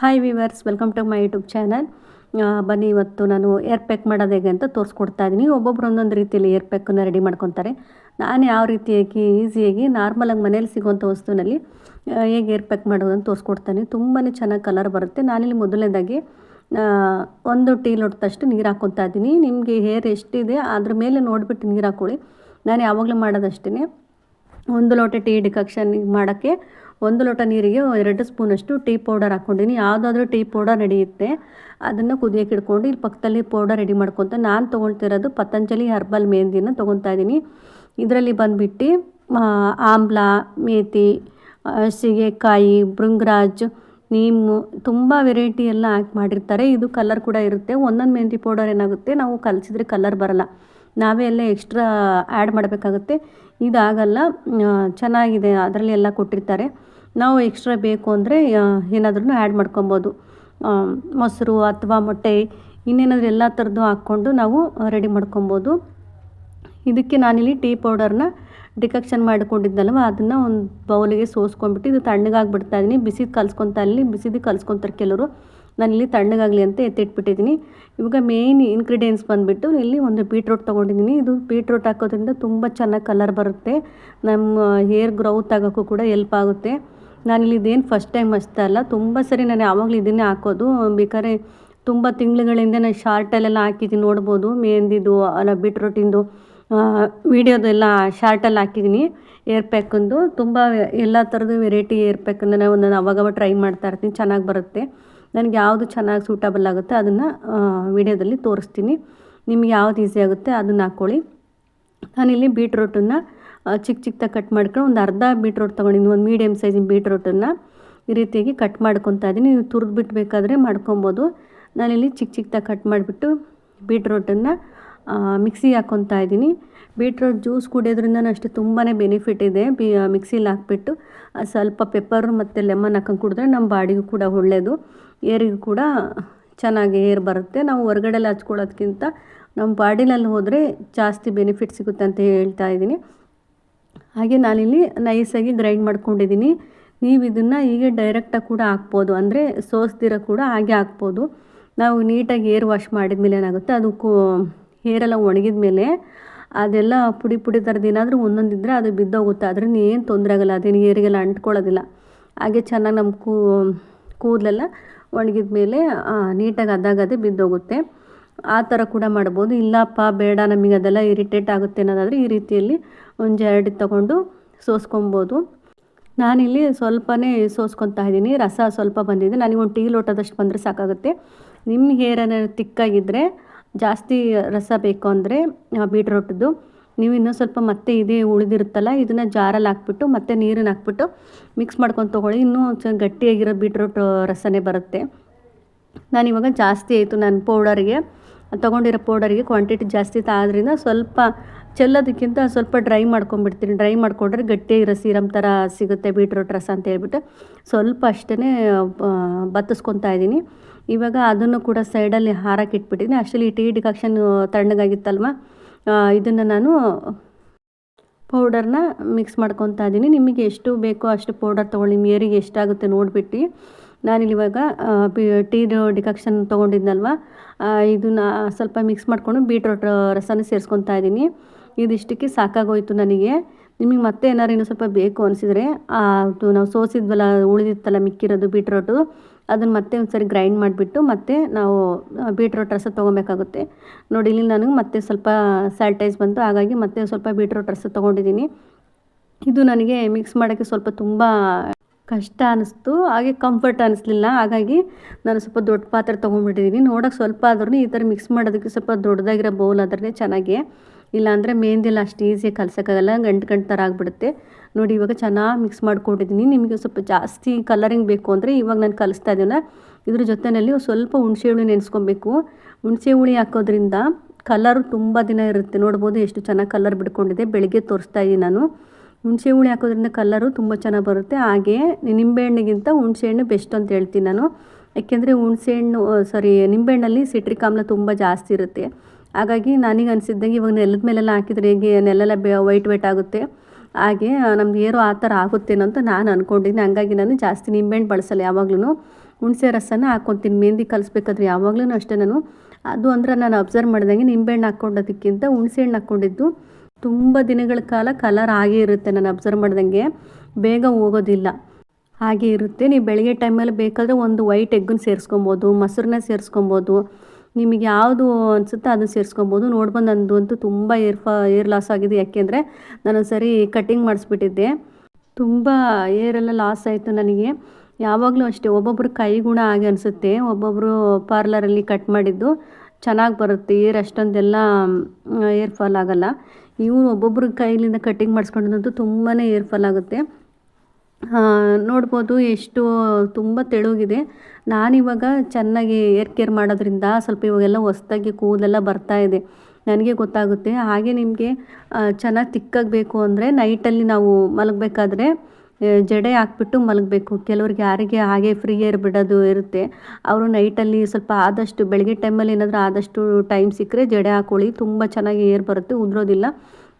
Hi viewers, welcome to my YouTube channel. ಬನ್ನಿ, ಇವತ್ತು ನಾನು ಏರ್ ಪ್ಯಾಕ್ ಮಾಡೋದು ಹೇಗೆ ಅಂತ ತೋರಿಸ್ಕೊಡ್ತಾ ಇದ್ದೀನಿ. ಒಬ್ಬೊಬ್ರು ಒಂದೊಂದು ರೀತಿಯಲ್ಲಿ ಏರ್ ಪ್ಯಾಕನ್ನು ರೆಡಿ ಮಾಡ್ಕೊತಾರೆ. ನಾನು ಯಾವ ರೀತಿಯಾಗಿ ಈಸಿಯಾಗಿ ನಾರ್ಮಲಾಗಿ ಮನೇಲಿ ಸಿಗುವಂಥ ವಸ್ತುವಿನಲ್ಲಿ ಹೇಗೆ ಏರ್ ಪ್ಯಾಕ್ ಮಾಡೋದು ಅಂತ ತೋರಿಸ್ಕೊಡ್ತಾನೆ. ತುಂಬಾ ಚೆನ್ನಾಗಿ ಕಲರ್ ಬರುತ್ತೆ. ನಾನಿಲ್ಲಿ ಮೊದಲನೇದಾಗಿ 1 ಟೀ ಲೋಟದಷ್ಟು ನೀರು ಹಾಕ್ಕೊತಾ ಇದ್ದೀನಿ. ನಿಮಗೆ ಹೇರ್ ಎಷ್ಟಿದೆ ಅದ್ರ ಮೇಲೆ ನೋಡಿಬಿಟ್ಟು ನೀರು ಹಾಕ್ಕೊಳ್ಳಿ. ನಾನು ಯಾವಾಗಲೂ ಮಾಡೋದಷ್ಟೇ, 1 ಲೋಟ ಟೀ ಡಿಕಾಕ್ಷನ್ ಮಾಡೋಕ್ಕೆ 1 ಲೋಟ ನೀರಿಗೆ 2 ಸ್ಪೂನಷ್ಟು ಟೀ ಪೌಡರ್ ಹಾಕ್ಕೊಂಡಿನಿ. ಯಾವುದಾದ್ರೂ ಟೀ ಪೌಡರ್ ನಡೆಯುತ್ತೆ, ಅದನ್ನು ಕುದಿಯೋಕೆ ಇಟ್ಕೊಂಡು ಇಲ್ಲಿ ಪಕ್ಕದಲ್ಲಿ ಪೌಡರ್ ರೆಡಿ ಮಾಡ್ಕೊತ ನಾನು ತೊಗೊಳ್ತಿರೋದು ಪತಂಜಲಿ ಹರ್ಬಲ್ ಮೆಹಂದಿನ ತೊಗೊತಾ ಇದ್ದೀನಿ. ಇದರಲ್ಲಿ ಬಂದುಬಿಟ್ಟು ಆಮ್ಲ, ಮೇಥಿ, ಸೀಗೆಕಾಯಿ, ಭೃಂಗರಾಜ್, ನೀಮು, ತುಂಬ ವೆರೈಟಿ ಎಲ್ಲ ಹಾಕಿ ಮಾಡಿರ್ತಾರೆ. ಇದು ಕಲರ್ ಕೂಡ ಇರುತ್ತೆ. ಒಂದೊಂದು ಮೆಹಂದಿ ಪೌಡರ್ ಏನಾಗುತ್ತೆ, ನಾವು ಕಲಸಿದ್ರೆ ಕಲರ್ ಬರಲ್ಲ, ನಾವೇ ಎಲ್ಲ ಎಕ್ಸ್ಟ್ರಾ ಆ್ಯಡ್ ಮಾಡಬೇಕಾಗುತ್ತೆ. ಇದಾಗಲ್ಲ, ಚೆನ್ನಾಗಿದೆ, ಅದರಲ್ಲಿ ಎಲ್ಲ ಕೊಟ್ಟಿರ್ತಾರೆ. ನಾವು ಎಕ್ಸ್ಟ್ರಾ ಬೇಕು ಅಂದರೆ ಏನಾದ್ರೂ ಆ್ಯಡ್ ಮಾಡ್ಕೊಬೋದು. ಮೊಸರು ಅಥವಾ ಮೊಟ್ಟೆ ಇನ್ನೇನಾದರೂ ಎಲ್ಲ ಥರದ್ದು ಹಾಕ್ಕೊಂಡು ನಾವು ರೆಡಿ ಮಾಡ್ಕೊಬೋದು. ಇದಕ್ಕೆ ನಾನಿಲ್ಲಿ ಟೀ ಪೌಡರ್ನ ಡಿಕಾಕ್ಷನ್ ಮಾಡ್ಕೊಂಡಿದ್ದಲ್ವ, ಅದನ್ನು ಒಂದು ಬೌಲಿಗೆ ಸೋಸ್ಕೊಂಡ್ಬಿಟ್ಟು ಇದು ತಣ್ಣಗಾಗ್ಬಿಡ್ತಾ ಇದ್ದೀನಿ. ಬಿಸಿದು ಕಲಿಸ್ಕೊತಾ ಇಲ್ಲಿ, ಬಿಸಿದು ಕಲಿಸ್ಕೊತಾರೆ ಕೆಲವರು. ನಾನಿಲ್ಲಿ ತಣ್ಣಗಾಗಲಿ ಅಂತ ಎತ್ತಿಟ್ಬಿಟ್ಟಿದ್ದೀನಿ. ಇವಾಗ ಮೇಯ್ನ್ ಇಂಗ್ರೀಡಿಯೆಂಟ್ಸ್ ಬಂದುಬಿಟ್ಟು ಇಲ್ಲಿ ಒಂದು ಬೀಟ್ರೂಟ್ ತೊಗೊಂಡಿದ್ದೀನಿ. ಇದು ಬೀಟ್ರೂಟ್ ಹಾಕೋದ್ರಿಂದ ತುಂಬ ಚೆನ್ನಾಗಿ ಕಲರ್ ಬರುತ್ತೆ, ನಮ್ಮ ಹೇರ್ ಗ್ರೋತ್ ಆಗೋಕ್ಕೂ ಕೂಡ ಹೆಲ್ಪ್ ಆಗುತ್ತೆ. ನಾನಿಲ್ಲಿ ಇದೇನು ಫಸ್ಟ್ ಟೈಮ್ ಅಷ್ಟೇ ಅಲ್ಲ, ತುಂಬ ಸರಿ ನಾನು ಯಾವಾಗಲೂ ಇದನ್ನೇ ಹಾಕೋದು. ಬೇಕಾದ್ರೆ ತುಂಬ ತಿಂಗಳುಗಳಿಂದ ನಾನು ಶಾರ್ಟಲ್ಲೆಲ್ಲ ಹಾಕಿದ್ದೀನಿ, ನೋಡ್ಬೋದು. ಮೆಹಂದಿದು ಅಲ್ಲ ಬೀಟ್ರೂಟಿಂದು ವೀಡಿಯೋದೆಲ್ಲ ಶಾರ್ಟಲ್ಲಿ ಹಾಕಿದ್ದೀನಿ. ಏರ್ ಪ್ಯಾಕಂದು ತುಂಬ ಎಲ್ಲ ಥರದ್ದು ವೆರೈಟಿ ಏರ್ ಪ್ಯಾಕನ್ನು ನಾನು ಅವಾಗವಾಗ ಟ್ರೈ ಮಾಡ್ತಾ ಇರ್ತೀನಿ, ಚೆನ್ನಾಗಿ ಬರುತ್ತೆ. ನನಗೆ ಯಾವುದು ಚೆನ್ನಾಗಿ ಸೂಟಬಲ್ ಆಗುತ್ತೆ ಅದನ್ನು ವೀಡಿಯೋದಲ್ಲಿ ತೋರಿಸ್ತೀನಿ. ನಿಮ್ಗೆ ಯಾವ್ದು ಈಸಿ ಆಗುತ್ತೆ ಅದನ್ನು ಹಾಕ್ಕೊಳ್ಳಿ. ನಾನಿಲ್ಲಿ ಬೀಟ್ರೂಟನ್ನು ಚಿಕ್ಕದಾಗಿ ಕಟ್ ಮಾಡ್ಕೊಂಡು ಒಂದು ಅರ್ಧ ಬೀಟ್ರೂಟ್ ತೊಗೊಂಡಿದ್ದೀನಿ. ಒಂದು ಮೀಡಿಯಮ್ ಸೈಜಿನ ಬೀಟ್ರೂಟನ್ನು ಈ ರೀತಿಯಾಗಿ ಕಟ್ ಮಾಡ್ಕೊತಾ ಇದ್ದೀನಿ. ನೀವು ತುರಿದ್ಬಿಟ್ಟು ಬೇಕಾದರೆ ಮಾಡ್ಕೊಬೋದು. ನಾನಿಲ್ಲಿ ಚಿಕ್ಕದಾಗಿ ಕಟ್ ಮಾಡಿಬಿಟ್ಟು ಬೀಟ್ರೂಟನ್ನು ಮಿಕ್ಸಿಗೆ ಹಾಕ್ಕೊತಾ ಇದ್ದೀನಿ. ಬೀಟ್ರೂಟ್ ಜ್ಯೂಸ್ ಕುಡಿಯೋದ್ರಿಂದ ಅಷ್ಟೇ ತುಂಬಾ ಬೆನಿಫಿಟ್ ಇದೆ. ಮಿಕ್ಸಿಲಿ ಹಾಕ್ಬಿಟ್ಟು ಸ್ವಲ್ಪ ಪೆಪ್ಪರು ಮತ್ತು ಲೆಮನ್ ಹಾಕೊಂಡು ಕುಡಿದ್ರೆ ನಮ್ಮ ಬಾಡಿಗೂ ಕೂಡ ಒಳ್ಳೆಯದು, ಏರಿಗೂ ಕೂಡ ಚೆನ್ನಾಗಿ ಏರ್ ಬರುತ್ತೆ. ನಾವು ಹೊರಗಡೆಲ್ಲ ಹಚ್ಕೊಳ್ಳೋದ್ಕಿಂತ ನಮ್ಮ ಬಾಡಿನಲ್ಲಿ ಹೋದರೆ ಜಾಸ್ತಿ ಬೆನಿಫಿಟ್ ಸಿಗುತ್ತೆ ಅಂತ ಹೇಳ್ತಾ ಇದ್ದೀನಿ. ಹಾಗೆ ನಾನಿಲ್ಲಿ ನೈಸಾಗಿ ಗ್ರೈಂಡ್ ಮಾಡ್ಕೊಂಡಿದ್ದೀನಿ. ನೀವು ಇದನ್ನು ಹೀಗೆ ಡೈರೆಕ್ಟಾಗಿ ಕೂಡ ಹಾಕ್ಬೋದು, ಅಂದರೆ ಸೋಸ್ದಿರ ಕೂಡ ಹಾಗೆ ಹಾಕ್ಬೋದು. ನಾವು ನೀಟಾಗಿ ಏರ್ ವಾಶ್ ಮಾಡಿದ್ಮೇಲೆ ಏನಾಗುತ್ತೆ, ಅದು ಹೇರೆಲ್ಲ ಒಣಗಿದ ಮೇಲೆ ಅದೆಲ್ಲ ಪುಡಿ ಥರದ್ದು ಏನಾದರೂ ಒಂದೊಂದಿದ್ದರೆ ಅದು ಬಿದ್ದೋಗುತ್ತೆ. ಅದರಿಂದ ಏನು ತೊಂದರೆ ಆಗೋಲ್ಲ, ಅದೇನು ಏರಿಗೆಲ್ಲ ಅಂಟ್ಕೊಳ್ಳೋದಿಲ್ಲ. ಹಾಗೆ ಚೆನ್ನಾಗಿ ನಮ್ಮ ಕೂದಲೆಲ್ಲ ಒಣಗಿದ ಮೇಲೆ ನೀಟಾಗಿ ಅದಾಗದೇ ಬಿದ್ದೋಗುತ್ತೆ. ಆ ಥರ ಕೂಡ ಮಾಡ್ಬೋದು. ಇಲ್ಲಪ್ಪ ಬೇಡ ನಮಗೆ ಅದೆಲ್ಲ ಇರಿಟೇಟ್ ಆಗುತ್ತೆ ಅನ್ನೋದಾದರೆ ಈ ರೀತಿಯಲ್ಲಿ ಒಂದು ಜರಡಿ ತೊಗೊಂಡು ಸೋಸ್ಕೊಬೋದು. ನಾನಿಲ್ಲಿ ಸ್ವಲ್ಪನೇ ಸೋಸ್ಕೊತಾ ಇದ್ದೀನಿ. ರಸ ಸ್ವಲ್ಪ ಬಂದಿದೆ, ನನಗೆ ಒಂದು ಟೀ ಲೋಟದಷ್ಟು ಬಂದರೆ ಸಾಕಾಗುತ್ತೆ. ನಿಮ್ಮ ಹೇರ್ ಏನಾದ್ರು ತಿಕ್ಕಾಗಿದ್ದರೆ, ಜಾಸ್ತಿ ರಸ ಬೇಕು ಅಂದರೆ ಬೀಟ್ರೂಟ್ದು ನೀವು ಇನ್ನೂ ಸ್ವಲ್ಪ ಮತ್ತೆ ಇದೇ ಉಳಿದಿರುತ್ತಲ್ಲ, ಇದನ್ನು ಜಾರಲ್ಲಿ ಹಾಕ್ಬಿಟ್ಟು ಮತ್ತೆ ನೀರನ್ನು ಹಾಕ್ಬಿಟ್ಟು ಮಿಕ್ಸ್ ಮಾಡ್ಕೊಂಡು ತೊಗೊಳ್ಳಿ. ಇನ್ನೂ ಗಟ್ಟಿಯಾಗಿರೋ ಬೀಟ್ರೂಟ್ ರಸನೇ ಬರುತ್ತೆ. ನಾನಿವಾಗ ಜಾಸ್ತಿ ಆಯಿತು, ನಾನು ಪೌಡರಿಗೆ ತೊಗೊಂಡಿರೋ ಪೌಡರಿಗೆ ಕ್ವಾಂಟಿಟಿ ಜಾಸ್ತಿ ಆದ್ದರಿಂದ ಸ್ವಲ್ಪ ಚೆಲ್ಲೋದಕ್ಕಿಂತ ಸ್ವಲ್ಪ ಡ್ರೈ ಮಾಡ್ಕೊಂಬಿಡ್ತೀನಿ. ಡ್ರೈ ಮಾಡಿಕೊಂಡ್ರೆ ಗಟ್ಟಿಯಾಗಿರೋ ಸೀರಮ್ ಥರ ಸಿಗುತ್ತೆ ಬೀಟ್ರೂಟ್ ರಸ ಅಂತ ಹೇಳ್ಬಿಟ್ಟು ಸ್ವಲ್ಪ ಅಷ್ಟೇ ಬತ್ತಿಸ್ಕೊತಾ ಇದ್ದೀನಿ. ಇವಾಗ ಅದನ್ನು ಕೂಡ ಸೈಡಲ್ಲಿ ಹಾರಕ್ಕೆ ಇಟ್ಬಿಟ್ಟಿದ್ದೀನಿ. ಅಷ್ಟರಲ್ಲಿ ಈ ಟೀ ಡಿಕಾಕ್ಷನ್ ತಣ್ಣಗಾಗಿತ್ತಲ್ವ, ಇದನ್ನು ನಾನು ಪೌಡರ್ನ ಮಿಕ್ಸ್ ಮಾಡ್ಕೊತಾ ಇದ್ದೀನಿ. ನಿಮಗೆ ಎಷ್ಟು ಬೇಕೋ ಅಷ್ಟು ಪೌಡರ್ ತೊಗೊಳ್ಳಿ, ನಿಮ್ಮ ಏರಿಗೆ ಎಷ್ಟಾಗುತ್ತೆ ನೋಡಿಬಿಟ್ಟು. ನಾನಿಲ್ಲಿವಾಗ ಟೀ ಡಿಕಾಕ್ಷನ್ ತೊಗೊಂಡಿದ್ನಲ್ವ, ಇದನ್ನು ಸ್ವಲ್ಪ ಮಿಕ್ಸ್ ಮಾಡಿಕೊಂಡು ಬೀಟ್ರೂಟ್ ರಸನ ಸೇರಿಸ್ಕೊತಾ ಇದ್ದೀನಿ. ಇದಿಷ್ಟಕ್ಕೆ ಸಾಕಾಗೋಯ್ತು ನನಗೆ. ನಿಮಗೆ ಮತ್ತೆ ಏನಾದ್ರು ಇನ್ನೂ ಸ್ವಲ್ಪ ಬೇಕು ಅನಿಸಿದರೆ ಅದು ನಾವು ಸೋಸಿದ್ವಲ್ಲ, ಉಳಿದಿತ್ತಲ್ಲ ಮಿಕ್ಕಿರೋದು ಬೀಟ್ರೂಟು, ಅದನ್ನು ಮತ್ತೆ ಒಂದು ಸರಿ ಗ್ರೈಂಡ್ ಮಾಡಿಬಿಟ್ಟು ಮತ್ತೆ ನಾವು ಬೀಟ್ರೂಟ್ ರಸ ತೊಗೊಬೇಕಾಗುತ್ತೆ. ನೋಡಿ, ಇಲ್ಲಿ ನನಗೆ ಮತ್ತೆ ಸ್ವಲ್ಪ ಸ್ಯಾಲ್ಟೈಸ್ ಬಂತು, ಹಾಗಾಗಿ ಮತ್ತೆ ಸ್ವಲ್ಪ ಬೀಟ್ರೂಟ್ ರಸ ತೊಗೊಂಡಿದ್ದೀನಿ. ಇದು ನನಗೆ ಮಿಕ್ಸ್ ಮಾಡೋಕ್ಕೆ ಸ್ವಲ್ಪ ತುಂಬ ಕಷ್ಟ ಅನ್ನಿಸ್ತು, ಹಾಗೆ ಕಂಫರ್ಟ್ ಅನ್ನಿಸ್ಲಿಲ್ಲ. ಹಾಗಾಗಿ ನಾನು ಸ್ವಲ್ಪ ದೊಡ್ಡ ಪಾತ್ರೆ ತೊಗೊಂಡ್ಬಿಟ್ಟಿದ್ದೀನಿ. ನೋಡೋಕ್ಕೆ ಸ್ವಲ್ಪ ಆದ್ರೂ ಈ ಥರ ಮಿಕ್ಸ್ ಮಾಡೋದಕ್ಕೆ ಸ್ವಲ್ಪ ದೊಡ್ಡದಾಗಿರೋ ಬೌಲ್ ಆದ್ರೆ ಚೆನ್ನಾಗಿ, ಇಲ್ಲಾಂದರೆ ಮೆಹಂದಿಲ್ಲ ಅಷ್ಟು ಈಸಿಯಾಗಿ ಕಲಸೋಕ್ಕಾಗಲ್ಲ, ಗಂಟು ಥರ ಆಗಿಬಿಡುತ್ತೆ. ನೋಡಿ, ಇವಾಗ ಚೆನ್ನಾಗಿ ಮಿಕ್ಸ್ ಮಾಡ್ಕೊಂಡಿದ್ದೀನಿ. ನಿಮಗೆ ಸ್ವಲ್ಪ ಜಾಸ್ತಿ ಕಲರಿಂಗ್ ಬೇಕು ಅಂದರೆ ಇವಾಗ ನಾನು ಕಲಿಸ್ತಾ ಇದ್ದೀನ. ಇದ್ರ ಜೊತೆಯಲ್ಲಿ ಸ್ವಲ್ಪ ಹುಣಸೆ ಹುಳಿ ನೆನೆಸ್ಕೊಬೇಕು. ಹುಣಸೆ ಹುಳಿ ಹಾಕೋದ್ರಿಂದ ಕಲರು ತುಂಬ ದಿನ ಇರುತ್ತೆ. ನೋಡ್ಬೋದು ಎಷ್ಟು ಚೆನ್ನಾಗಿ ಕಲರ್ ಬಿಡ್ಕೊಂಡಿದೆ. ಬೆಳಿಗ್ಗೆ ತೋರಿಸ್ತಾ ಇದ್ದೀನಿ ನಾನು. ಹುಣಸೆ ಹುಳಿ ಹಾಕೋದ್ರಿಂದ ಕಲರು ತುಂಬ ಚೆನ್ನಾಗಿ ಬರುತ್ತೆ. ಹಾಗೆ ನಿಂಬೆಹಣ್ಣಿಗಿಂತ ಹುಣಸೆಹಣ್ಣು ಬೆಸ್ಟ್ ಅಂತ ಹೇಳ್ತೀನಿ ನಾನು. ಯಾಕೆಂದರೆ ನಿಂಬೆಹಣ್ಣಲ್ಲಿ ಸಿಟ್ರಿಕ್ ಆಮ್ಲ ತುಂಬ ಜಾಸ್ತಿ ಇರುತ್ತೆ. ಹಾಗಾಗಿ ನನಗೆ ಅನಿಸಿದ್ದಂಗೆ ಇವಾಗ ನೆಲದ ಮೇಲೆಲ್ಲ ಹಾಕಿದರೆ ಹೇಗೆ ನೆಲೆಲ್ಲ ವೈಟ್ ಆಗುತ್ತೆ, ಹಾಗೆ ನಮ್ದು ಏರೋ ಆ ಥರ ಆಗುತ್ತೇನೋ ಅಂತ ನಾನು ಅಂದ್ಕೊಂಡಿದ್ದೀನಿ. ಹಂಗಾಗಿ ನಾನು ಜಾಸ್ತಿ ನಿಂಬೆಹಣ್ಣು ಬಳಸಲ್ಲ ಯಾವಾಗ್ಲೂ. ಹುಣಸೆ ರಸನ ಹಾಕ್ಕೊತೀನಿ ಮೆಹಂದಿ ಕಲಿಸ್ಬೇಕಾದ್ರೆ ಯಾವಾಗಲೂ ಅಷ್ಟೇ ನಾನು. ಅದು ಅಂದರೆ ನಾನು ಅಬ್ಸರ್ವ್ ಮಾಡಿದಂಗೆ ನಿಂಬೆಹಣ್ಣು ಹಾಕ್ಕೊಂಡೋದಕ್ಕಿಂತ ಹುಣಸೆ ಹಣ್ಣು ಹಾಕ್ಕೊಂಡಿದ್ದು ತುಂಬ ದಿನಗಳ ಕಾಲ ಕಲರ್ ಹಾಗೇ ಇರುತ್ತೆ. ನಾನು ಅಬ್ಸರ್ವ್ ಮಾಡ್ದಂಗೆ ಬೇಗ ಹೋಗೋದಿಲ್ಲ, ಹಾಗೆ ಇರುತ್ತೆ. ನೀವು ಬೆಳಗ್ಗೆ ಟೈಮಲ್ಲಿ ಬೇಕಾದರೆ ಒಂದು ವೈಟ್ ಎಗ್ಗನ್ನು ಸೇರಿಸ್ಕೊಬೋದು, ಮೊಸರನ್ನ ಸೇರಿಸ್ಕೊಬೋದು, ನಿಮಗೆ ಯಾವುದು ಅನಿಸುತ್ತೋ ಅದನ್ನು ಸೇರಿಸ್ಕೊಬೋದು. ನೋಡ್ಬೋದು ನಂದು ಅಂತೂ ತುಂಬ ಏರ್ ಲಾಸ್ ಆಗಿದೆ. ಯಾಕೆಂದರೆ ನಾನು ಸರಿ ಕಟ್ಟಿಂಗ್ ಮಾಡಿಸ್ಬಿಟ್ಟಿದ್ದೆ, ತುಂಬ ಏರೆಲ್ಲ ಲಾಸ್ ಆಯಿತು ನನಗೆ. ಯಾವಾಗಲೂ ಅಷ್ಟೇ ಒಬ್ಬೊಬ್ರು ಕೈ ಗುಣ ಹಾಗೆ ಅನಿಸುತ್ತೆ, ಒಬ್ಬೊಬ್ಬರು ಪಾರ್ಲರಲ್ಲಿ ಕಟ್ ಮಾಡಿದ್ದು ಚೆನ್ನಾಗಿ ಬರುತ್ತೆ, ಏರ್ ಅಷ್ಟೊಂದೆಲ್ಲ ಏರ್ ಫಾಲ್ ಆಗೋಲ್ಲ. ಇವರು ಒಬ್ಬೊಬ್ರ ಕೈಲಿಂದ ಕಟ್ಟಿಂಗ್ ಮಾಡಿಸ್ಕೊಂಡಂತೂ ತುಂಬಾ ಏರ್ ಫಾಲ್ ಆಗುತ್ತೆ. ನೋಡ್ಬೋದು ಎಷ್ಟು ತುಂಬ ತೆಳುಗಿದೆ. ನಾನಿವಾಗ ಚೆನ್ನಾಗಿ ಏರ್ ಕೇರ್ ಮಾಡೋದ್ರಿಂದ ಸ್ವಲ್ಪ ಇವಾಗೆಲ್ಲ ಹೊಸ್ದಾಗಿ ಕೂದಲೆಲ್ಲ ಬರ್ತಾಯಿದೆ, ನನಗೆ ಗೊತ್ತಾಗುತ್ತೆ. ಹಾಗೆ ನಿಮಗೆ ಚೆನ್ನಾಗಿ ತಿಕ್ಕಾಗಬೇಕು ಅಂದರೆ ನೈಟಲ್ಲಿ ನಾವು ಮಲಗಬೇಕಾದ್ರೆ ಜಡೆ ಹಾಕ್ಬಿಟ್ಟು ಮಲಗಬೇಕು. ಕೆಲವ್ರಿಗೆ ಯಾರಿಗೆ ಹಾಗೆ ಫ್ರೀ ಏರ್ ಬಿಡೋದು ಇರುತ್ತೆ, ಅವರು ನೈಟಲ್ಲಿ ಸ್ವಲ್ಪ ಆದಷ್ಟು ಬೆಳಗ್ಗೆ ಟೈಮಲ್ಲಿ ಏನಾದರೂ ಆದಷ್ಟು ಟೈಮ್ ಸಿಕ್ಕರೆ ಜಡೆ ಹಾಕ್ಕೊಳ್ಳಿ, ತುಂಬ ಚೆನ್ನಾಗಿ ಏರ್ ಬರುತ್ತೆ, ಉದುರೋದಿಲ್ಲ.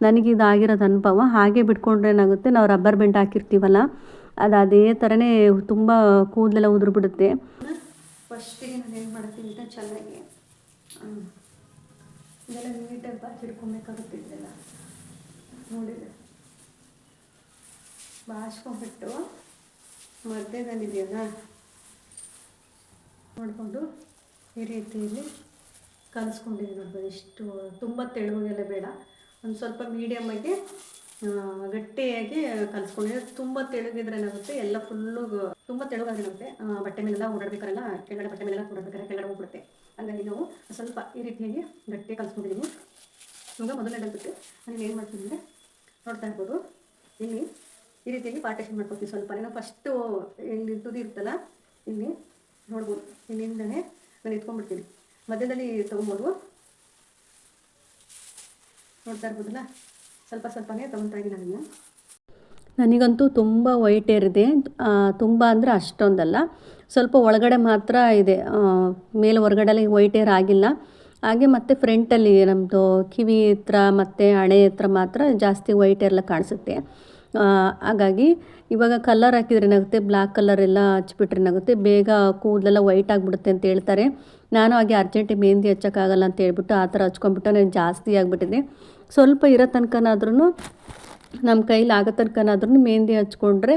ನನಗಿದು ಆಗಿರೋದು ಅನುಭವ. ಹಾಗೆ ಬಿಟ್ಕೊಂಡ್ರೆ ಏನಾಗುತ್ತೆ, ನಾವು ರಬ್ಬರ್ ಬ್ಯಾಂಡ್ ಹಾಕಿರ್ತೀವಲ್ಲ ಅದು ಅದೇ ಥರನೇ ತುಂಬ ಕೂದಲೆಲ್ಲ ಉದುರು ಬಿಡುತ್ತೆ. ಫಸ್ಟಿಗೆ ನಾನು ಏನು ಮಾಡ್ತೀನಿ ಅಂತ ಚೆನ್ನಾಗಿ ಇದೆಲ್ಲ ನೀಟಾಗಿ ಬಾಚಿಡ್ಕೊಬೇಕಾಗುತ್ತೆ. ಇದೆಲ್ಲ ನೋಡಿದೆ ಬಾಚ್ಕೊಂಡ್ಬಿಟ್ಟು ಮಧ್ಯದಲ್ಲಿದೆಯಲ್ಲ ನೋಡ್ಕೊಂಡು ಈ ರೀತಿಯಲ್ಲಿ ಕಲಿಸ್ಕೊಂಡಿದ್ದೀನಿ. ನೋಡ್ಬೋದು ಎಷ್ಟು ತುಂಬ ತೆಳುವಾಗೆಲ್ಲ ಬೇಡ, ಒಂದು ಸ್ವಲ್ಪ ಮೀಡಿಯಮ್ಮಾಗಿ ಗಟ್ಟಿಯಾಗಿ ಕಲಿಸ್ಕೊಂಡಿದ್ದೀನಿ. ತುಂಬ ತೆಳುಗಿದ್ರೆ ಏನಾಗುತ್ತೆ, ಎಲ್ಲ ಫುಲ್ಲು ತುಂಬ ತೆಳುಗಾಗಿರುತ್ತೆ, ಬಟ್ಟೆ ಮೇಲೆಲ್ಲ ಓಡಾಡ್ಬೇಕಾರೆಲ್ಲ ಕೆಳಗಡೆ ಬಟ್ಟೆ ಮೇಲೆಲ್ಲ ಓಡಾಡ್ಬೇಕಾದ್ರೆ ಕೆಳಗಡೆ ಹೋಗ್ಬಿಡುತ್ತೆ. ಹಾಗಾಗಿ ನಾವು ಸ್ವಲ್ಪ ಈ ರೀತಿಯಾಗಿ ಗಟ್ಟಿ ಕಲಿಸ್ಕೊಂಡಿದ್ದೀನಿ. ಇವಾಗ ಮೊದಲನೇದಾಗುತ್ತೆ ನಾನು ಏನು ಮಾಡ್ತೀನಿ ಅಂದರೆ ನೋಡ್ತಾ ಇರ್ಬೋದು, ಇಲ್ಲಿ ಈ ರೀತಿಯಾಗಿ ಪಾರ್ಟೇಷನ್ ಮಾಡ್ಕೊತೀವಿ. ಸ್ವಲ್ಪ ನಾವು ಫಸ್ಟು ಇಲ್ಲಿ ತುದಿ ಇರ್ತಲ್ಲ, ಇಲ್ಲಿ ನೋಡ್ಬೋದು, ಇಲ್ಲಿಂದನೇ ನಾನು ಎತ್ಕೊಂಡ್ಬಿಡ್ತೀನಿ, ಮಧ್ಯದಲ್ಲಿ ತೊಗೊಬೋದು. ನೋಡ್ತಾ ಇರ್ಬೋದಲ್ಲ, ಸ್ವಲ್ಪ ಸ್ವಲ್ಪನೇ ತೊಗೊತಾ ಇದ್ದೀನಿ ನಾನು. ನನಗಂತೂ ತುಂಬ ವೈಟ್ ಏರ್ ಇದೆ, ತುಂಬ ಅಂದರೆ ಅಷ್ಟೊಂದಲ್ಲ, ಸ್ವಲ್ಪ ಒಳಗಡೆ ಮಾತ್ರ ಇದೆ, ಮೇಲೆ ಹೊರಗಡೆ ವೈಟ್ ಏರ್ ಆಗಿಲ್ಲ. ಹಾಗೆ ಮತ್ತು ಫ್ರಂಟಲ್ಲಿ ನಮ್ಮದು ಕಿವಿ ಹತ್ರ ಮತ್ತು ಹಣೆ ಹತ್ರ ಮಾತ್ರ ಜಾಸ್ತಿ ವೈಟ್ ಏರ್ಲ್ಲ ಕಾಣಿಸುತ್ತೆ. ಹಾಗಾಗಿ ಇವಾಗ ಕಲರ್ ಹಾಕಿದ್ರೆ ಏನಾಗುತ್ತೆ, ಬ್ಲ್ಯಾಕ್ ಕಲರ್ ಎಲ್ಲ ಹಚ್ಬಿಟ್ರೆ ಏನಾಗುತ್ತೆ, ಬೇಗ ಕೂದಲೆಲ್ಲ ವೈಟ್ ಆಗಿಬಿಡುತ್ತೆ ಅಂತ ಹೇಳ್ತಾರೆ. ನಾನು ಹಾಗೆ ಅರ್ಜೆಂಟಿಗೆ ಮೆಹಂದಿ ಹಚ್ಚೋಕ್ಕಾಗಲ್ಲ ಅಂತ ಹೇಳ್ಬಿಟ್ಟು ಆ ಥರ ಹಚ್ಕೊಂಡ್ಬಿಟ್ಟು ನಾನು ಜಾಸ್ತಿ ಆಗಿಬಿಟ್ಟಿದೆ. ಸ್ವಲ್ಪ ಇರೋ ತನಕನಾದ್ರೂ ನಮ್ಮ ಕೈಲಿ ಆಗೋ ತನಕನಾದ್ರೂ ಮೆಹಂದಿ ಹಚ್ಕೊಂಡ್ರೆ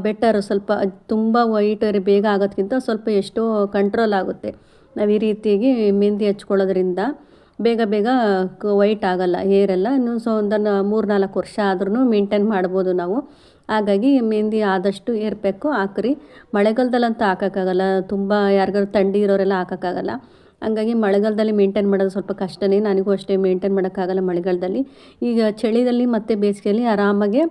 ಬೆಟರು. ಸ್ವಲ್ಪ ತುಂಬ ವೈಟ್ ಬೇಗ ಆಗೋದಕ್ಕಿಂತ ಸ್ವಲ್ಪ ಎಷ್ಟೋ ಕಂಟ್ರೋಲ್ ಆಗುತ್ತೆ. ನಾವು ಈ ರೀತಿಯಾಗಿ ಮೆಹಂದಿ ಹಚ್ಕೊಳ್ಳೋದ್ರಿಂದ ಬೇಗ ಬೇಗ ವೈಟ್ ಆಗೋಲ್ಲ ಹೇರೆಲ್ಲ. ಇನ್ನು ಒಂದು 3-4 ವರ್ಷ ಆದ್ರೂ ಮೇಂಟೈನ್ ಮಾಡ್ಬೋದು ನಾವು. ಹಾಗಾಗಿ ಮೆಹಂದಿ ಆದಷ್ಟು ಏರ್ ಪ್ಯಾಕು ಹಾಕ್ರಿ. ಮಳೆಗಾಲದಲ್ಲಂತೂ ಹಾಕೋಕ್ಕಾಗಲ್ಲ, ತುಂಬ ಯಾರಿಗಾರು ಥಂಡಿ ಇರೋರೆಲ್ಲ ಹಾಕೋಕ್ಕಾಗಲ್ಲ. ಹಂಗಾಗಿ ಮಳೆಗಾಲದಲ್ಲಿ ಮೇಂಟೈನ್ ಮಾಡೋದು ಸ್ವಲ್ಪ ಕಷ್ಟನೇ, ನನಗೂ ಅಷ್ಟೇ ಮೇಂಟೈನ್ ಮಾಡೋಕ್ಕಾಗಲ್ಲ ಮಳೆಗಾಲದಲ್ಲಿ. ಈಗ ಚಳಿಯಲ್ಲಿ ಮತ್ತು ಬೇಸಿಗೆಯಲ್ಲಿ ಆರಾಮಾಗೆ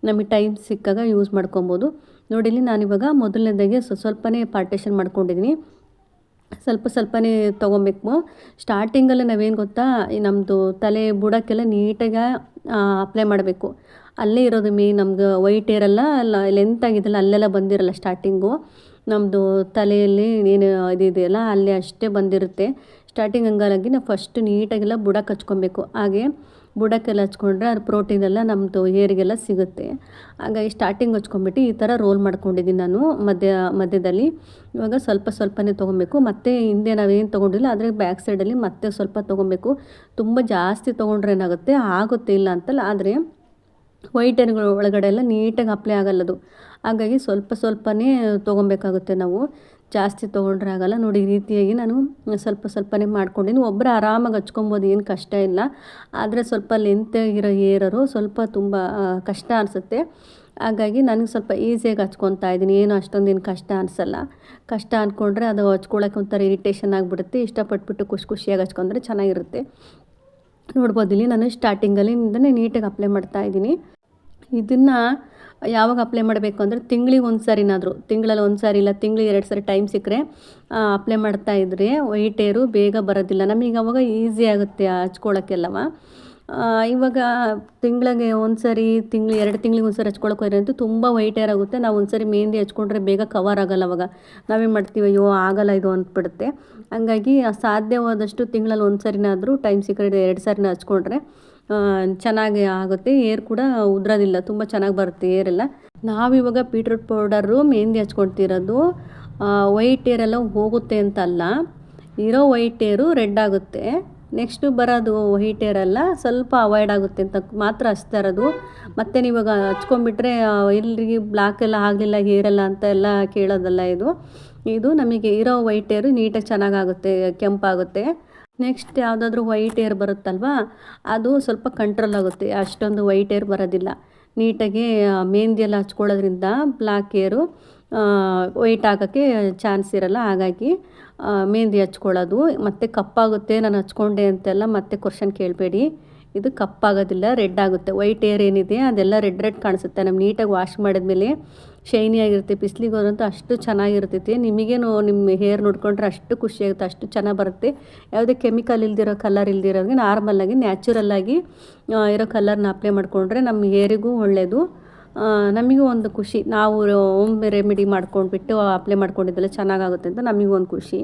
ನಮಗೆ ಟೈಮ್ ಸಿಕ್ಕಾಗ ಯೂಸ್ ಮಾಡ್ಕೊಬೋದು. ನೋಡಿಲಿ ನಾನಿವಾಗ ಮೊದಲನೇದಾಗೆ ಸ್ವಲ್ಪನೇ ಪಾರ್ಟೇಷನ್ ಮಾಡ್ಕೊಂಡಿದ್ದೀನಿ, ಸ್ವಲ್ಪ ಸ್ವಲ್ಪನೇ ತೊಗೊಬೇಕು. ಸ್ಟಾರ್ಟಿಂಗಲ್ಲಿ ನಾವೇನು ಗೊತ್ತಾ, ಈ ನಮ್ಮದು ತಲೆ ಬುಡಕ್ಕೆಲ್ಲ ನೀಟಾಗಿ ಅಪ್ಲೈ ಮಾಡಬೇಕು. ಅಲ್ಲೇ ಇರೋದು ಮೇನ್, ನಮ್ಗೆ ವೈಟ್ ಏರೆಲ್ಲ ಲೆಂತ್ ಆಗಿದೆಯಲ್ಲ ಅಲ್ಲೆಲ್ಲ ಬಂದಿರಲ್ಲ. ಸ್ಟಾರ್ಟಿಂಗು ನಮ್ಮದು ತಲೆಯಲ್ಲಿ ಏನು ಇದೆಯಲ್ಲ ಅಲ್ಲೇ ಅಷ್ಟೇ ಬಂದಿರುತ್ತೆ ಸ್ಟಾರ್ಟಿಂಗ್. ಹಂಗಾಗಿ ನಾವು ಫಸ್ಟ್ ನೀಟಾಗೆಲ್ಲ ಬುಡಕ್ಕೆ ಹಚ್ಕೊಬೇಕು. ಹಾಗೆ ಬುಡಕ್ಕೆಲ್ಲ ಹಚ್ಕೊಂಡ್ರೆ ಅದು ಪ್ರೋಟೀನೆಲ್ಲ ನಮ್ಮದು ಹೇರಿಗೆಲ್ಲ ಸಿಗುತ್ತೆ. ಹಾಗಾಗಿ ಸ್ಟಾರ್ಟಿಂಗ್ ಹಚ್ಕೊಂಡ್ಬಿಟ್ಟು ಈ ಥರ ರೋಲ್ ಮಾಡ್ಕೊಂಡಿದ್ದೀನಿ ನಾನು ಮಧ್ಯದಲ್ಲಿ. ಇವಾಗ ಸ್ವಲ್ಪ ಸ್ವಲ್ಪನೇ ತೊಗೊಬೇಕು, ಮತ್ತು ಹಿಂದೆ ನಾವೇನು ತೊಗೊಂಡಿಲ್ಲ ಆದರೆ ಬ್ಯಾಕ್ ಸೈಡಲ್ಲಿ ಮತ್ತೆ ಸ್ವಲ್ಪ ತೊಗೊಬೇಕು. ತುಂಬ ಜಾಸ್ತಿ ತೊಗೊಂಡ್ರೆ ಏನಾಗುತ್ತೆ, ಆಗುತ್ತೆ ಇಲ್ಲ ಅಂತಲ್ಲ, ಆದರೆ ವೈಟ್ ಏರ್ಗಳು ಒಳಗಡೆ ಎಲ್ಲ ನೀಟಾಗಿ ಅಪ್ಲೈ ಆಗಲ್ಲದು. ಹಾಗಾಗಿ ಸ್ವಲ್ಪ ಸ್ವಲ್ಪನೇ ತೊಗೊಬೇಕಾಗುತ್ತೆ ನಾವು, ಜಾಸ್ತಿ ತೊಗೊಂಡ್ರೆ ಆಗಲ್ಲ. ನೋಡಿ ಈ ರೀತಿಯಾಗಿ ನಾನು ಸ್ವಲ್ಪ ಸ್ವಲ್ಪನೇ ಮಾಡ್ಕೊಂಡಿನಿ. ಒಬ್ಬರು ಆರಾಮಾಗಿ ಹಚ್ಕೊಬೋದು, ಏನು ಕಷ್ಟ ಇಲ್ಲ. ಆದರೆ ಸ್ವಲ್ಪ ಲೆಂತ್ ಇರೋ ಏರರು ಸ್ವಲ್ಪ ತುಂಬ ಕಷ್ಟ ಅನಿಸುತ್ತೆ. ಹಾಗಾಗಿ ನನಗೆ ಸ್ವಲ್ಪ ಈಸಿಯಾಗಿ ಹಚ್ಕೊತಾ ಇದ್ದೀನಿ, ಏನು ಅಷ್ಟೊಂದೇನು ಕಷ್ಟ ಅನಿಸಲ್ಲ. ಕಷ್ಟ ಅಂದ್ಕೊಂಡ್ರೆ ಅದು ಹಚ್ಕೊಳ್ಳೋಕೆ ಒಂಥರ ಇರಿಟೇಷನ್ ಆಗಿಬಿಡುತ್ತೆ. ಇಷ್ಟಪಟ್ಬಿಟ್ಟು ಖುಷಿಯಾಗಿ ಹಚ್ಕೊಂಡ್ರೆ ಚೆನ್ನಾಗಿರುತ್ತೆ. ನೋಡ್ಬೋದು ಇಲ್ಲಿ ನಾನು ಸ್ಟಾರ್ಟಿಂಗಲ್ಲಿ ನೀಟಾಗಿ ಅಪ್ಲೈ ಮಾಡ್ತಾಯಿದ್ದೀನಿ. ಇದನ್ನು ಯಾವಾಗ ಅಪ್ಲೈ ಮಾಡಬೇಕು ಅಂದರೆ ತಿಂಗಳಿಗೆ ಒಂದು ಸಾರಿನಾದರೂ, ತಿಂಗಳಲ್ಲಿ ಒಂದು ಸಾರಿ ಇಲ್ಲ ತಿಂಗಳಿಗೆ 2 ಸಾರಿ ಟೈಮ್ ಸಿಕ್ಕರೆ ಅಪ್ಲೈ ಮಾಡ್ತಾಯಿದ್ರೆ ವೈಟ್ ಏರು ಬೇಗ ಬರೋದಿಲ್ಲ ನಮಗೆ. ಅವಾಗ ಈಸಿ ಆಗುತ್ತೆ ಹಚ್ಕೊಳ್ಳೋಕ್ಕೆಲ್ಲವ. ಇವಾಗ ತಿಂಗಳಿಗೆ ಒಂದು ಸಾರಿ, 2 ತಿಂಗಳಿಗೆ ಒಂದು ಸಾರಿ ಹಚ್ಕೊಳಕ್ಕೆ ಹೋದ್ರೆ ಅಂತೂ ತುಂಬ ವೈಟ್ ಏರ್ ಆಗುತ್ತೆ. ನಾವು ಒಂದು ಸಾರಿ ಮೆಹಂದಿ ಹಚ್ಕೊಂಡ್ರೆ ಬೇಗ ಕವರ್ ಆಗೋಲ್ಲ. ಅವಾಗ ನಾವೇನು ಮಾಡ್ತೀವಿ, ಅಯ್ಯೋ ಆಗಲ್ಲ ಇದು ಅಂದ್ಬಿಡುತ್ತೆ. ಹಂಗಾಗಿ ಸಾಧ್ಯವಾದಷ್ಟು ತಿಂಗಳಲ್ಲಿ ಒಂದು ಸಾರಿನಾದರೂ ಟೈಮ್ ಸಿಕ್ಕರೆ 2 ಸಾರಿನ ಹಚ್ಕೊಂಡ್ರೆ ಚೆನ್ನಾಗಿ ಆಗುತ್ತೆ. ಏರ್ ಕೂಡ ಉದ್ರೋದಿಲ್ಲ, ತುಂಬ ಚೆನ್ನಾಗಿ ಬರುತ್ತೆ ಏರೆಲ್ಲ. ನಾವಿವಾಗ ಬೀಟ್ರೂಟ್ ಪೌಡರು ಮೆಹಂದಿ ಹಚ್ಕೊಳ್ತಿರೋದು ವೈಟ್ ಏರೆಲ್ಲ ಹೋಗುತ್ತೆ ಅಂತಲ್ಲ, ಇರೋ ವೈಟ್ ಏರು ರೆಡ್ ಆಗುತ್ತೆ. ನೆಕ್ಸ್ಟು ಬರೋದು ವೈಟ್ ಏರೆಲ್ಲ ಸ್ವಲ್ಪ ಅವಾಯ್ಡ್ ಆಗುತ್ತೆ ಅಂತ ಮಾತ್ರ ಹಚ್ತಾ ಇರೋದು. ಮತ್ತು ನೀವಾಗ ಹಚ್ಕೊಂಡ್ಬಿಟ್ರೆ ಇಲ್ರಿ ಬ್ಲ್ಯಾಕ್ ಎಲ್ಲ ಆಗಲಿಲ್ಲ ಹೇರೆಲ್ಲ ಅಂತ ಎಲ್ಲ ಕೇಳೋದಲ್ಲ ಇದು ನಮಗೆ ಇರೋ ವೈಟ್ ಏರು ನೀಟಾಗಿ ಚೆನ್ನಾಗಾಗುತ್ತೆ, ಕೆಂಪಾಗುತ್ತೆ. ನೆಕ್ಸ್ಟ್ ಯಾವುದಾದ್ರೂ ವೈಟ್ ಏರ್ ಬರುತ್ತಲ್ವ, ಅದು ಸ್ವಲ್ಪ ಕಂಟ್ರೋಲ್ ಆಗುತ್ತೆ, ಅಷ್ಟೊಂದು ವೈಟ್ ಏರ್ ಬರೋದಿಲ್ಲ. ನೀಟಾಗಿ ಮೆಹಂದಿ ಎಲ್ಲ ಹಚ್ಕೊಳ್ಳೋದ್ರಿಂದ ಬ್ಲ್ಯಾಕ್ ಏರು ವೈಟ್ ಆಗೋಕ್ಕೆ ಚಾನ್ಸ್ ಇರೋಲ್ಲ. ಹಾಗಾಗಿ ಮೆಹಂದಿ ಹಚ್ಕೊಳ್ಳೋದು. ಮತ್ತು ಕಪ್ಪಾಗುತ್ತೆ ನಾನು ಹಚ್ಕೊಂಡೆ ಅಂತೆಲ್ಲ ಮತ್ತೆ ಕ್ವಶನ್ ಕೇಳಬೇಡಿ. ಇದು ಕಪ್ಪಾಗೋದಿಲ್ಲ, ರೆಡ್ ಆಗುತ್ತೆ. ವೈಟ್ ಏರ್ ಏನಿದೆ ಅದೆಲ್ಲ ರೆಡ್ ರೆಡ್ ಕಾಣಿಸುತ್ತೆ. ನಮ್ಮ ನೀಟಾಗಿ ವಾಶ್ ಮಾಡಿದ್ಮೇಲೆ ಶೈನಿಯಾಗಿರುತ್ತೆ. ಬಿಸಿಲಿಗೆ ಹೋದ್ರಂತೂ ಅಷ್ಟು ಚೆನ್ನಾಗಿರ್ತೈತಿ. ನಿಮಗೇನು ನಿಮ್ಮ ಹೇರ್ ನೋಡ್ಕೊಂಡ್ರೆ ಅಷ್ಟು ಖುಷಿಯಾಗುತ್ತೆ, ಅಷ್ಟು ಚೆನ್ನಾಗಿ ಬರುತ್ತೆ. ಯಾವುದೇ ಕೆಮಿಕಲ್ ಇಲ್ದಿರೋ ಕಲರ್ ಇಲ್ದಿರೋಂಗೆ ನಾರ್ಮಲಾಗಿ ನ್ಯಾಚುರಲ್ಲಾಗಿ ಇರೋ ಕಲರ್ನ ಅಪ್ಲೈ ಮಾಡಿಕೊಂಡ್ರೆ ನಮ್ಮ ಹೇರಿಗೂ ಒಳ್ಳೆಯದು, ನಮಗೂ ಒಂದು ಖುಷಿ. ನಾವು ಹೋಮ್ ರೆಮಿಡಿ ಮಾಡ್ಕೊಂಡ್ಬಿಟ್ಟು ಅಪ್ಲೈ ಮಾಡ್ಕೊಂಡಿದ್ದೆಲ್ಲ ಚೆನ್ನಾಗಾಗುತ್ತೆ ಅಂತ ನಮಗೂ ಒಂದು ಖುಷಿ.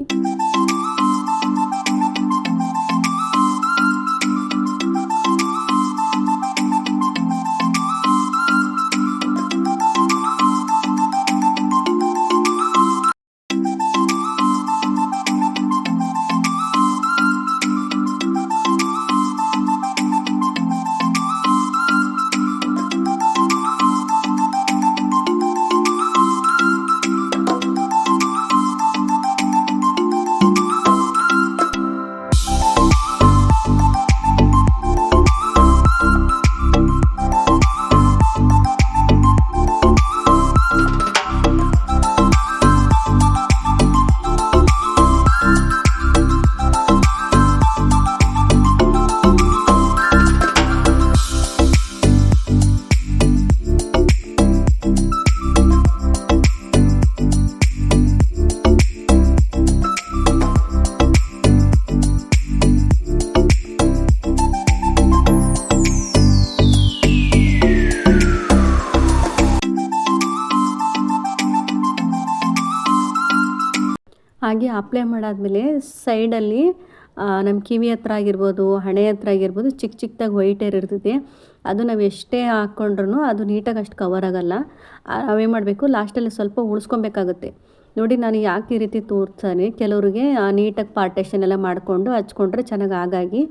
ಹಾಗೆ ಅಪ್ಲೈ ಮಾಡಾದಮೇಲೆ ಸೈಡಲ್ಲಿ ನಮ್ಮ ಕಿವಿ ಹತ್ರ ಆಗಿರ್ಬೋದು, ಹಣೆ ಹತ್ರ ಆಗಿರ್ಬೋದು, ಚಿಕ್ಕ ಚಿಕ್ಕದಾಗಿ ವೈಟ್ ಏರ್ ಇರ್ತೈತಿ. ಅದು ನಾವು ಎಷ್ಟೇ ಹಾಕ್ಕೊಂಡ್ರೂ ಅದು ನೀಟಾಗಿ ಅಷ್ಟು ಕವರ್ ಆಗೋಲ್ಲ. ನಾವೇನು ಮಾಡಬೇಕು, ಲಾಸ್ಟಲ್ಲಿ ಸ್ವಲ್ಪ ಉಳಿಸ್ಕೊಬೇಕಾಗುತ್ತೆ. ನೋಡಿ ನಾನು ಯಾಕೆ ಈ ರೀತಿ ತೋರಿಸ್ತಾನೆ, ಕೆಲವರಿಗೆ ನೀಟಾಗಿ ಪಾರ್ಟೇಷನ್ ಎಲ್ಲ ಮಾಡಿಕೊಂಡು ಹಚ್ಕೊಂಡ್ರೆ ಚೆನ್ನಾಗಿ. ಹಾಗಾಗಿ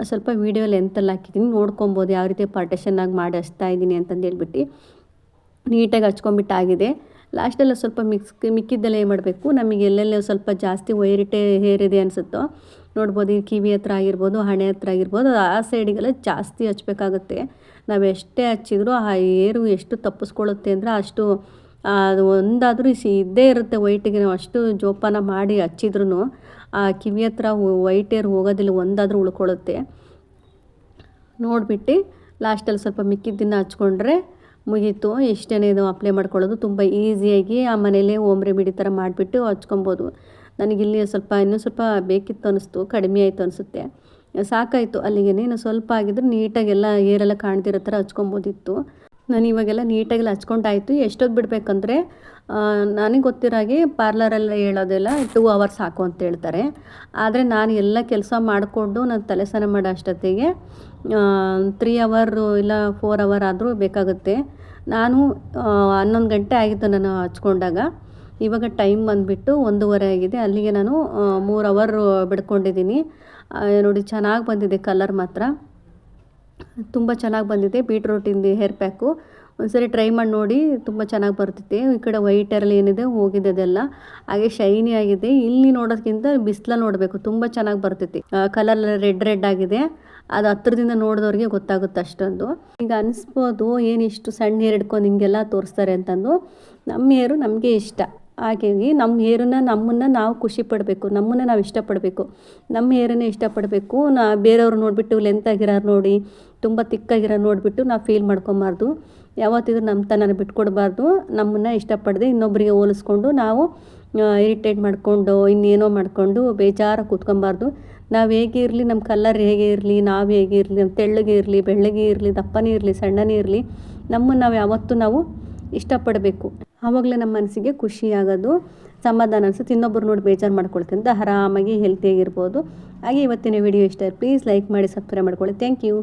ಸ್ವಲ್ಪ ವೀಡಿಯೋ ಲೆಂತಲ್ಲಿ ಹಾಕಿದ್ದೀನಿ, ನೋಡ್ಕೊಬೋದು ಯಾವ ರೀತಿ ಪಾರ್ಟೇಷನ್ನಾಗಿ ಮಾಡಿ ಹಚ್ತಾ ಇದ್ದೀನಿ ಅಂತಂದು ಹೇಳ್ಬಿಟ್ಟು. ನೀಟಾಗಿ ಹಚ್ಕೊಂಡ್ಬಿಟ್ಟಾಗಿದೆ. ಲಾಸ್ಟಲ್ಲಿ ಸ್ವಲ್ಪ ಮಿಕ್ಕಿದ್ದೆಲ್ಲ ಏನು ಮಾಡಬೇಕು, ನಮಗೆ ಎಲ್ಲೆಲ್ಲ ಸ್ವಲ್ಪ ಜಾಸ್ತಿ ಹೇರ್ ಇದೆ ಅನಿಸುತ್ತೋ ನೋಡ್ಬೋದು. ಈ ಕಿವಿ ಹತ್ರ ಆಗಿರ್ಬೋದು, ಹಣೆ ಹತ್ರ ಆಗಿರ್ಬೋದು, ಆ ಸೈಡಿಗೆಲ್ಲ ಜಾಸ್ತಿ ಹಚ್ಬೇಕಾಗುತ್ತೆ. ನಾವು ಎಷ್ಟೇ ಹಚ್ಚಿದ್ರೂ ಆ ಏರು ಎಷ್ಟು ತಪ್ಪಿಸ್ಕೊಳ್ಳುತ್ತೆ ಅಂದರೆ ಅಷ್ಟು ಅದು ಒಂದಾದರೂ ಇದ್ದೇ ಇರುತ್ತೆ ವೈಟಿಗೆ. ನಾವು ಅಷ್ಟು ಜೋಪಾನ ಮಾಡಿ ಹಚ್ಚಿದ್ರೂ ಆ ಕಿವಿ ಹತ್ರ ವೈಟ್ ಏರ್ ಹೋಗೋದಿಲ್ಲ, ಒಂದಾದರೂ ಉಳ್ಕೊಳ್ಳುತ್ತೆ. ನೋಡಿಬಿಟ್ಟು ಲಾಸ್ಟಲ್ಲಿ ಸ್ವಲ್ಪ ಮಿಕ್ಕಿದ್ದನ್ನು ಹಚ್ಕೊಂಡ್ರೆ ಮುಗೀತು. ಇಷ್ಟೇ ಇದು ಅಪ್ಲೈ ಮಾಡ್ಕೊಳ್ಳೋದು ತುಂಬ ಈಸಿಯಾಗಿ ಆ ಮನೇಲೇ ಹೋಮ್ ರೆಮಿಡಿ ಥರ ಮಾಡಿಬಿಟ್ಟು ಹಚ್ಕೊಬೋದು. ನನಗಿಲ್ಲಿ ಇನ್ನೂ ಸ್ವಲ್ಪ ಬೇಕಿತ್ತು ಅನ್ನಿಸ್ತು, ಕಡಿಮೆ ಆಯಿತು ಅನಿಸುತ್ತೆ. ಸಾಕಾಯಿತು ಅಲ್ಲಿಗೆ. ಇನ್ನು ಸ್ವಲ್ಪ ಆಗಿದ್ರೆ ನೀಟಾಗೆಲ್ಲ ಏರೆಲ್ಲ ಕಾಣ್ತಿರೋ ಥರ ಹಚ್ಕೊಬೋದಿತ್ತು. ನಾನು ಇವಾಗೆಲ್ಲ ನೀಟಾಗೆಲ್ಲ ಹಚ್ಕೊಂಡಾಯಿತು. ಎಷ್ಟೊತ್ತು ಬಿಡಬೇಕಂದ್ರೆ ನನಗೆ ಗೊತ್ತಿರಾಗೆ ಪಾರ್ಲರಲ್ಲಿ ಹೇಳೋದೆಲ್ಲ 2 hours ಸಾಕು ಅಂತ ಹೇಳ್ತಾರೆ. ಆದರೆ ನಾನು ಎಲ್ಲ ಕೆಲಸ ಮಾಡಿಕೊಂಡು ನಾನು ತಲೆ ಸ್ನಾನ ಮಾಡೋ ಅಷ್ಟೊತ್ತಿಗೆ 3 hour ಇಲ್ಲ 4 hour ಆದರೂ ಬೇಕಾಗುತ್ತೆ. ನಾನು 11 ಗಂಟೆ ಆಗಿತ್ತು ನಾನು ಹಚ್ಕೊಂಡಾಗ. ಇವಾಗ ಟೈಮ್ ಬಂದುಬಿಟ್ಟು 1:30 ಆಗಿದೆ. ಅಲ್ಲಿಗೆ ನಾನು 3 hour ಬಿಡ್ಕೊಂಡಿದ್ದೀನಿ. ನೋಡಿ ಚೆನ್ನಾಗಿ ಬಂದಿದೆ ಕಲರ್ ಮಾತ್ರ, ತುಂಬ ಚೆನ್ನಾಗಿ ಬಂದಿದೆ. ಬೀಟ್ರೂಟಿಂದು ಹೇರ್ ಪ್ಯಾಕು ಒಂದ್ಸರಿ ಟ್ರೈ ಮಾಡಿ ನೋಡಿ, ತುಂಬ ಚೆನ್ನಾಗಿ ಬರ್ತೈತೆ. ಈ ಕಡೆ ವೈಟ್ ಏರಲ್ಲಿ ಏನಿದೆ ಹೋಗಿದೆ ಅದೆಲ್ಲ, ಹಾಗೆ ಶೈನಿ ಆಗಿದೆ. ಇಲ್ಲಿ ನೋಡೋದಕ್ಕಿಂತ ಬಿಸಿಲಲ್ಲಿ ನೋಡಬೇಕು, ತುಂಬ ಚೆನ್ನಾಗಿ ಬರ್ತೈತಿ. ಕಲರ್ ರೆಡ್ ಆಗಿದೆ. ಅದು ಹತ್ರದಿಂದ ನೋಡಿದವ್ರಿಗೆ ಗೊತ್ತಾಗುತ್ತೆ ಅಷ್ಟೊಂದು. ಈಗ ಅನಿಸ್ಬೋದು ಏನು ಇಷ್ಟು ಸಣ್ಣ ಹೇರ್ ಹಿಡ್ಕೊಂಡು ಹಿಂಗೆಲ್ಲ ತೋರಿಸ್ತಾರೆ ಅಂತಂದು. ನಮ್ಮ ಹೇರು ನಮಗೆ ಇಷ್ಟ, ಹಾಗಾಗಿ ನಮ್ಮ ಹೇರನ್ನ ನಮ್ಮನ್ನು ನಾವು ಖುಷಿ ಪಡಬೇಕು, ನಮ್ಮನ್ನು ನಾವು ಇಷ್ಟಪಡಬೇಕು, ನಮ್ಮ ಹೇರನ್ನೇ ಇಷ್ಟಪಡಬೇಕು. ಬೇರೆಯವ್ರು ನೋಡಿಬಿಟ್ಟು ಲೆಂತಾಗಿರೋರು ನೋಡಿ, ತುಂಬ ತಿಕ್ಕಾಗಿರೋರು ನೋಡಿಬಿಟ್ಟು ನಾವು ಫೀಲ್ ಮಾಡ್ಕೊಬಾರ್ದು. ಯಾವತ್ತಿದ್ರೂ ನಮ್ಮ ತನನ ಬಿಟ್ಕೊಡ್ಬಾರ್ದು. ನಮ್ಮನ್ನು ಇಷ್ಟಪಡದೆ ಇನ್ನೊಬ್ಬರಿಗೆ ಹೋಲಿಸ್ಕೊಂಡು ನಾವು ಇರಿಟೇಟ್ ಮಾಡಿಕೊಂಡು ಇನ್ನೇನೋ ಮಾಡಿಕೊಂಡು ಬೇಜಾರಾಗಿ ಕೂತ್ಕೊಬಾರ್ದು. ನಾವು ಹೇಗೆ ಇರಲಿ, ನಮ್ಮ ಕಲರ್ ಹೇಗೆ ಇರಲಿ, ನಾವು ಹೇಗೆ ಇರಲಿ, ನಮ್ಮ ತೆಳ್ಳಗೆ ಇರಲಿ, ಬೆಳ್ಳಗೆ ಇರಲಿ, ದಪ್ಪನೇ ಇರಲಿ, ಸಣ್ಣನೇ ಇರಲಿ, ನಮ್ಮನ್ನು ನಾವು ಯಾವತ್ತೂ ನಾವು ಇಷ್ಟಪಡಬೇಕು. ಆವಾಗಲೇ ನಮ್ಮ ಮನಸ್ಸಿಗೆ ಖುಷಿ ಆಗೋದು, ಸಮಾಧಾನ ಅನಿಸುತ್ತೆ. ಇನ್ನೊಬ್ಬರು ನೋಡಿ ಬೇಜಾರು ಮಾಡ್ಕೊಳ್ತಿಂತ ಆರಾಮಾಗಿ ಹೆಲ್ತಿಯಾಗಿರ್ಬೋದು. ಹಾಗೆ ಇವತ್ತಿನ ವಿಡಿಯೋ ಇಷ್ಟ, ಪ್ಲೀಸ್ ಲೈಕ್ ಮಾಡಿ, ಸಬ್ಸ್ಕ್ರೈಬ್ ಮಾಡ್ಕೊಳ್ಳಿ. Thank you.